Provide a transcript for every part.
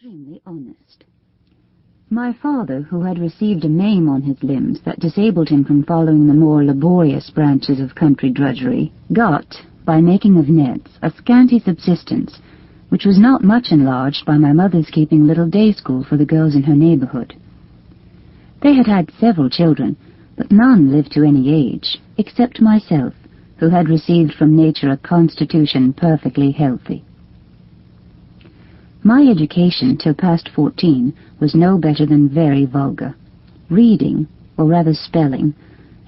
extremely honest. My father, who had received a maim on his limbs that disabled him from following the more laborious branches of country drudgery, got, by making of nets, a scanty subsistence, which was not much enlarged by my mother's keeping little day school for the girls in her neighborhood. They had had several children, but none lived to any age, except myself, who had received from nature a constitution perfectly healthy. My education till past 14 was no better than very vulgar. Reading, or rather spelling,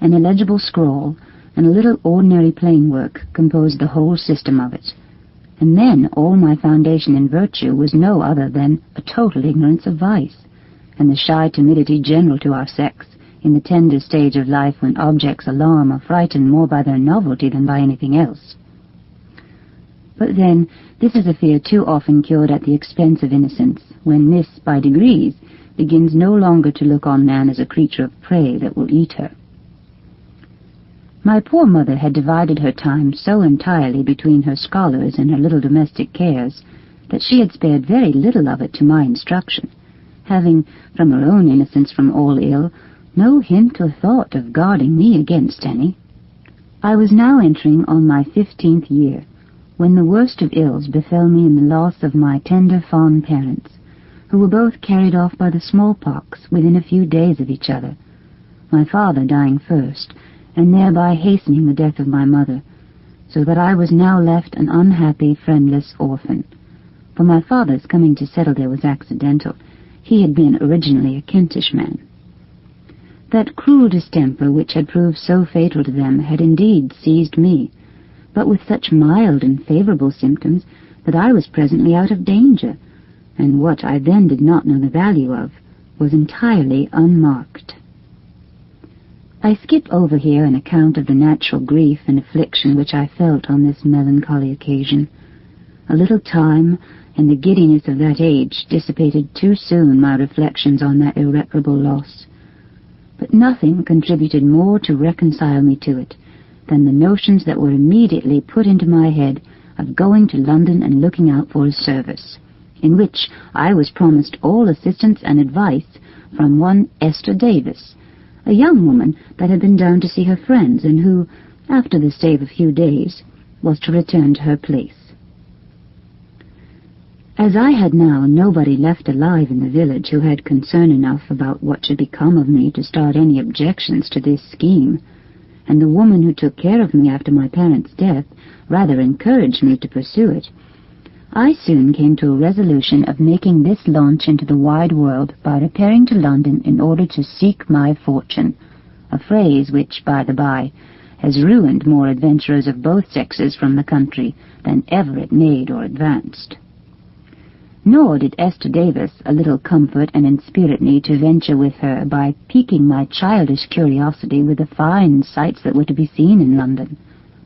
an illegible scrawl, and a little ordinary plain work composed the whole system of it. And then all my foundation in virtue was no other than a total ignorance of vice, and the shy timidity general to our sex in the tender stage of life when objects alarm or frighten more by their novelty than by anything else. But then, this is a fear too often cured at the expense of innocence, when this, by degrees, begins no longer to look on man as a creature of prey that will eat her. My poor mother had divided her time so entirely between her scholars and her little domestic cares that she had spared very little of it to my instruction, having, from her own innocence from all ill, no hint or thought of guarding me against any. I was now entering on my 15th year, when the worst of ills befell me in the loss of my tender fond parents, who were both carried off by the smallpox within a few days of each other, my father dying first, and thereby hastening the death of my mother, so that I was now left an unhappy, friendless orphan. For my father's coming to settle there was accidental. He had been originally a Kentish man. That cruel distemper which had proved so fatal to them had indeed seized me, but with such mild and favorable symptoms that I was presently out of danger, and what I then did not know the value of was entirely unmarked. I skip over here an account of the natural grief and affliction which I felt on this melancholy occasion. A little time, and the giddiness of that age dissipated too soon my reflections on that irreparable loss. But nothing contributed more to reconcile me to it than the notions that were immediately put into my head of going to London and looking out for a service, in which I was promised all assistance and advice from one Esther Davis, a young woman that had been down to see her friends, and who, after the stay of a few days, was to return to her place. As I had now nobody left alive in the village who had concern enough about what should become of me to start any objections to this scheme, and the woman who took care of me after my parents' death rather encouraged me to pursue it, I soon came to a resolution of making this launch into the wide world by repairing to London in order to seek my fortune, a phrase which, by the by, has ruined more adventurers of both sexes from the country than ever it made or advanced. Nor did Esther Davis a little comfort and inspirit me to venture with her by piquing my childish curiosity with the fine sights that were to be seen in London,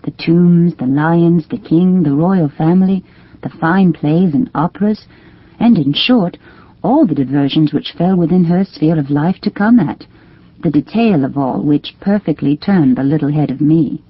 the tombs, the lions, the king, the royal family, the fine plays and operas, and, in short, all the diversions which fell within her sphere of life to come at, the detail of all which perfectly turned the little head of me.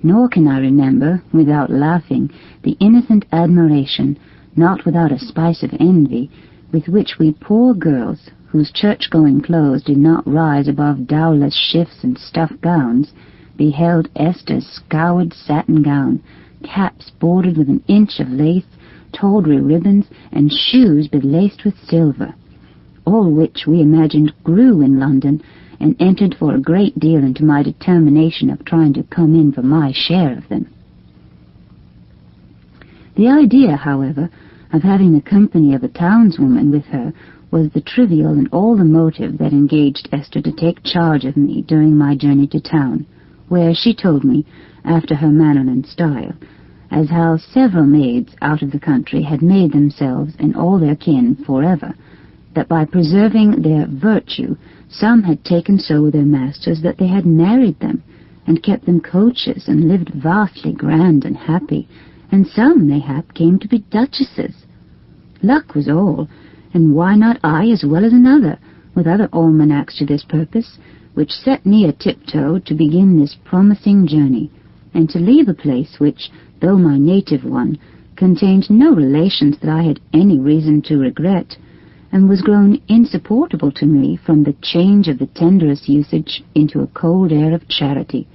Nor can I remember, without laughing, the innocent admiration, not without a spice of envy, with which we poor girls, whose church-going clothes did not rise above dowless shifts and stuff gowns, beheld Esther's scoured satin gown, caps bordered with an inch of lace, tawdry ribbons, and shoes belaced with silver, all which we imagined grew in London, and entered for a great deal into my determination of trying to come in for my share of them. The idea, however, of having the company of a townswoman with her was the trivial and all the motive that engaged Esther to take charge of me during my journey to town, where she told me, after her manner and style, as how several maids out of the country had made themselves and all their kin forever, that by preserving their virtue some had taken so with their masters that they had married them, and kept them coaches, and lived vastly grand and happy, and some, mayhap, came to be duchesses. Luck was all, and why not I as well as another, with other almanacs to this purpose, which set me a tiptoe to begin this promising journey, and to leave a place which, though my native one, contained no relations that I had any reason to regret, and was grown insupportable to me from the change of the tenderest usage into a cold air of charity,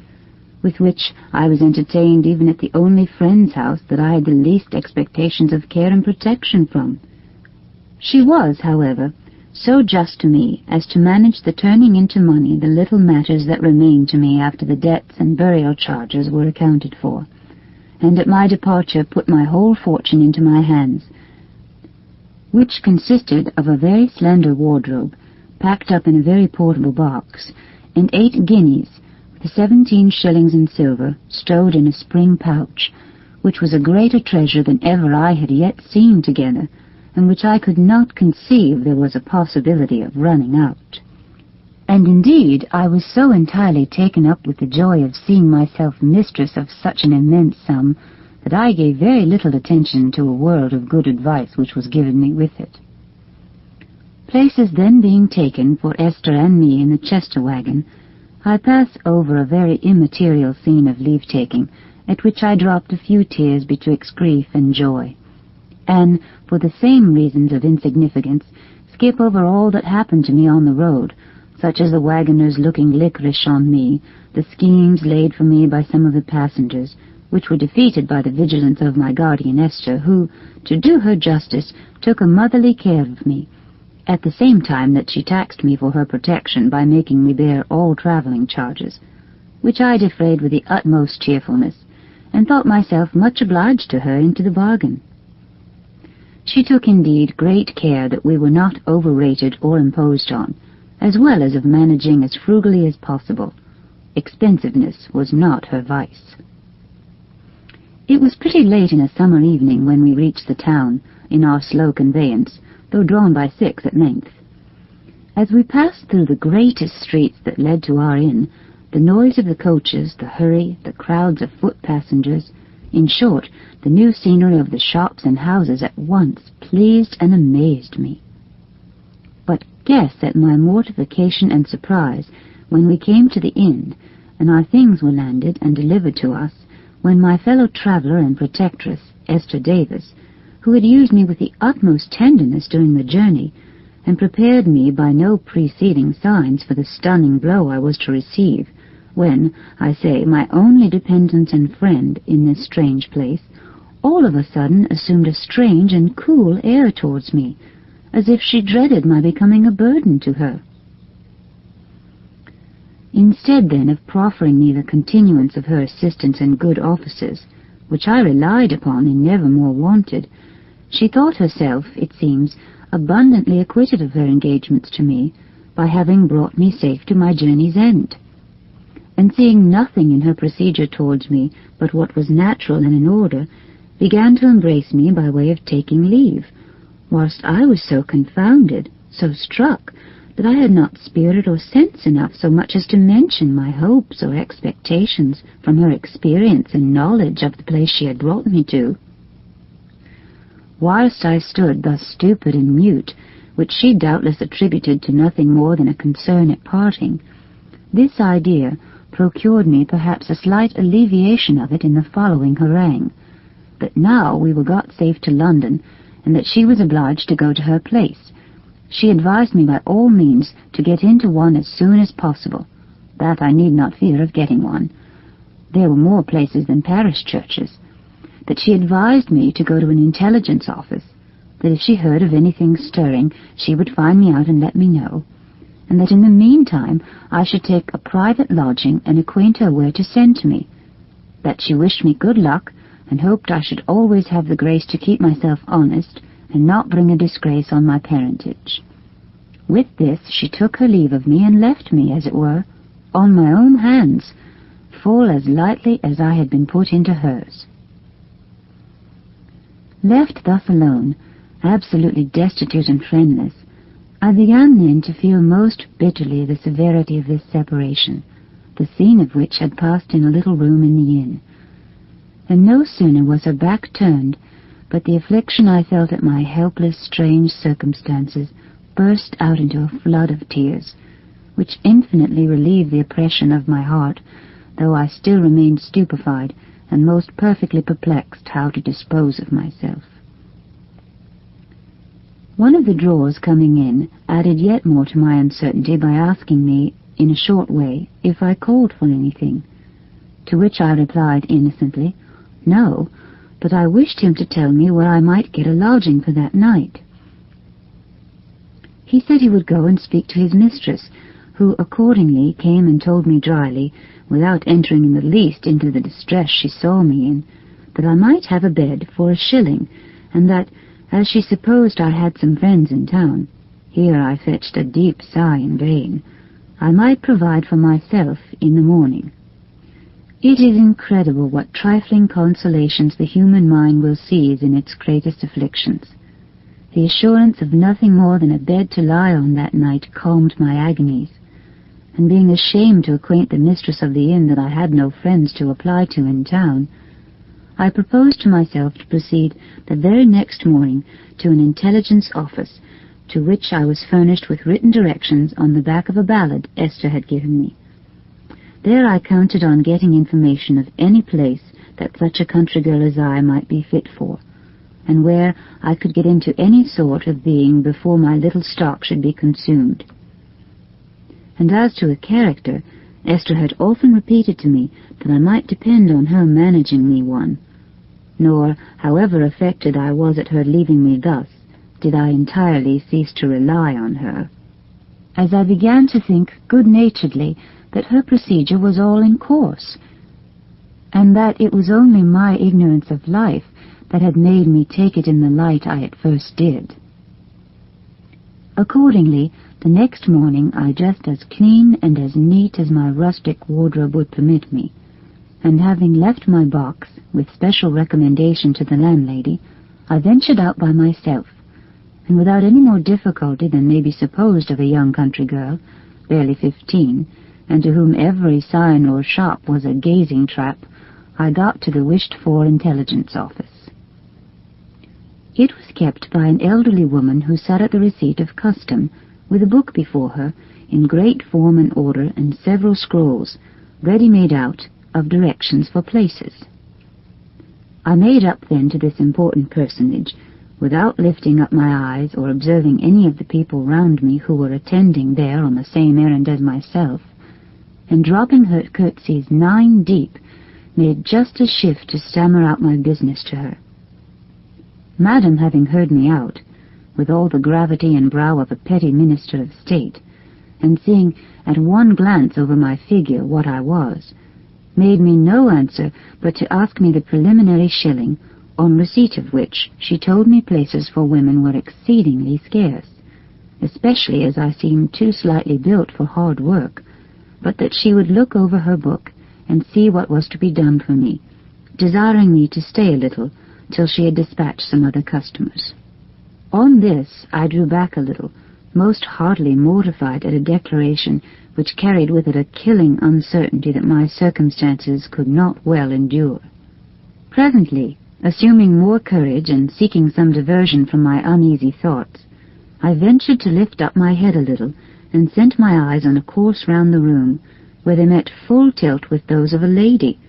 with which I was entertained even at the only friend's house that I had the least expectations of care and protection from. She was, however, so just to me as to manage the turning into money the little matters that remained to me after the debts and burial charges were accounted for, and at my departure put my whole fortune into my hands, which consisted of a very slender wardrobe, packed up in a very portable box, and 8 guineas, with 17 shillings in silver, stowed in a spring pouch, which was a greater treasure than ever I had yet seen together, and which I could not conceive there was a possibility of running out. And indeed I was so entirely taken up with the joy of seeing myself mistress of such an immense sum that I gave very little attention to a world of good advice which was given me with it. Places then being taken for Esther and me in the Chester wagon, I pass over a very immaterial scene of leave-taking, at which I dropped a few tears betwixt grief and joy, and, for the same reasons of insignificance, skip over all that happened to me on the road, such as the wagoners looking liquorish on me, the schemes laid for me by some of the passengers, which were defeated by the vigilance of my guardian Esther, who, to do her justice, took a motherly care of me, at the same time that she taxed me for her protection by making me bear all travelling charges, which I defrayed with the utmost cheerfulness, and thought myself much obliged to her into the bargain. She took indeed great care that we were not overrated or imposed on, as well as of managing as frugally as possible. Expensiveness was not her vice. It was pretty late in a summer evening when we reached the town, in our slow conveyance, though drawn by 6 at length. As we passed through the greatest streets that led to our inn, the noise of the coaches, the hurry, the crowds of foot passengers, in short, the new scenery of the shops and houses at once pleased and amazed me. But guess at my mortification and surprise when we came to the inn, and our things were landed and delivered to us, when my fellow traveller and protectress, Esther Davis, who had used me with the utmost tenderness during the journey, and prepared me by no preceding signs for the stunning blow I was to receive, when, I say, my only dependent and friend in this strange place, all of a sudden assumed a strange and cool air towards me, as if she dreaded my becoming a burden to her. Instead, then, of proffering me the continuance of her assistance and good offices, which I relied upon and never more wanted, she thought herself, it seems, abundantly acquitted of her engagements to me by having brought me safe to my journey's end, and seeing nothing in her procedure towards me but what was natural and in order, began to embrace me by way of taking leave, whilst I was so confounded, so struck, that I had not spirit or sense enough so much as to mention my hopes or expectations from her experience and knowledge of the place she had brought me to. Whilst I stood thus stupid and mute, which she doubtless attributed to nothing more than a concern at parting, this idea procured me perhaps a slight alleviation of it in the following harangue, that now we were got safe to London, and that she was obliged to go to her place. She advised me by all means to get into one as soon as possible, that I need not fear of getting one. There were more places than parish churches. That she advised me to go to an intelligence office, that if she heard of anything stirring, she would find me out and let me know, and that in the meantime I should take a private lodging and acquaint her where to send to me, that she wished me good luck, and hoped I should always have the grace to keep myself honest, and not bring a disgrace on my parentage. With this she took her leave of me and left me, as it were, on my own hands, full as lightly as I had been put into hers. Left thus alone, absolutely destitute and friendless, I began then to feel most bitterly the severity of this separation, the scene of which had passed in a little room in the inn. And no sooner was her back turned, but the affliction I felt at my helpless, strange circumstances burst out into a flood of tears, which infinitely relieved the oppression of my heart, though I still remained stupefied and most perfectly perplexed how to dispose of myself. One of the drawers coming in added yet more to my uncertainty by asking me, in a short way, if I called for anything, to which I replied innocently, no, but I wished him to tell me where I might get a lodging for that night. He said he would go and speak to his mistress, who accordingly came and told me dryly, without entering in the least into the distress she saw me in, that I might have a bed for $1, and that, as she supposed I had some friends in town, here I fetched a deep sigh in vain, I might provide for myself in the morning. It is incredible what trifling consolations the human mind will seize in its greatest afflictions. The assurance of nothing more than a bed to lie on that night calmed my agonies, and being ashamed to acquaint the mistress of the inn that I had no friends to apply to in town, I proposed to myself to proceed the very next morning to an intelligence office, to which I was furnished with written directions on the back of a ballad Esther had given me. There I counted on getting information of any place that such a country girl as I might be fit for, and where I could get into any sort of being before my little stock should be consumed. And as to a character, Esther had often repeated to me that I might depend on her managing me one, nor, however affected I was at her leaving me thus, did I entirely cease to rely on her, as I began to think good-naturedly that her procedure was all in course, and that it was only my ignorance of life that had made me take it in the light I at first did. Accordingly, the next morning I dressed as clean and as neat as my rustic wardrobe would permit me, and having left my box, with special recommendation to the landlady, I ventured out by myself, and without any more difficulty than may be supposed of a young country girl, barely 15, and to whom every sign or shop was a gazing trap, I got to the wished-for intelligence office. It was kept by an elderly woman who sat at the receipt of custom, with a book before her, in great form and order, and several scrolls, ready made out, of directions for places. I made up then to this important personage, without lifting up my eyes or observing any of the people round me who were attending there on the same errand as myself, and dropping her curtsies 9 deep, made just a shift to stammer out my business to her. Madam, having heard me out, with all the gravity and brow of a petty minister of state, and seeing at one glance over my figure what I was, made me no answer but to ask me the preliminary $1, on receipt of which she told me places for women were exceedingly scarce, especially as I seemed too slightly built for hard work, but that she would look over her book and see what was to be done for me, desiring me to stay a little till she had dispatched some other customers. On this I drew back a little, most heartily mortified at a declaration which carried with it a killing uncertainty that my circumstances could not well endure. Presently, assuming more courage and seeking some diversion from my uneasy thoughts, I ventured to lift up my head a little and sent my eyes on a course round the room, where they met full tilt with those of a lady,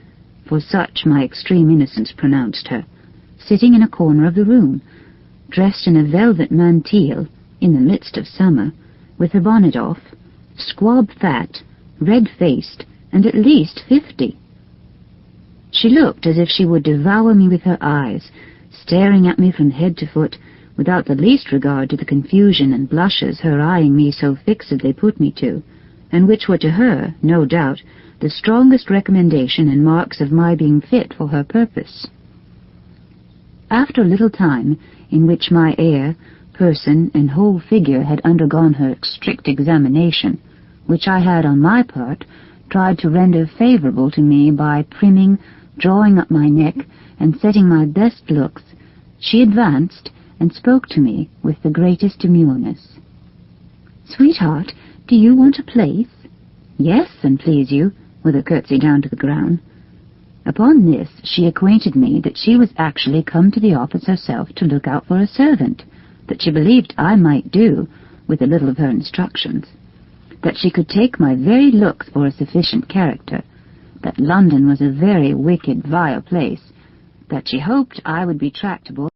for such my extreme innocence pronounced her, sitting in a corner of the room, dressed in a velvet mantille, in the midst of summer, with her bonnet off, squab-fat, red-faced, and at least 50. She looked as if she would devour me with her eyes, staring at me from head to foot, without the least regard to the confusion and blushes her eyeing me so fixedly put me to, and which were to her, no doubt, the strongest recommendation and marks of my being fit for her purpose. After a little time, in which my air, person, and whole figure had undergone her strict examination, which I had, on my part, tried to render favourable to me by primming, drawing up my neck, and setting my best looks, she advanced and spoke to me with the greatest demureness. "Sweetheart, do you want a place?" "Yes, and please you," with a curtsy down to the ground. Upon this she acquainted me that she was actually come to the office herself to look out for a servant, that she believed I might do, with a little of her instructions, that she could take my very looks for a sufficient character, that London was a very wicked, vile place, that she hoped I would be tractable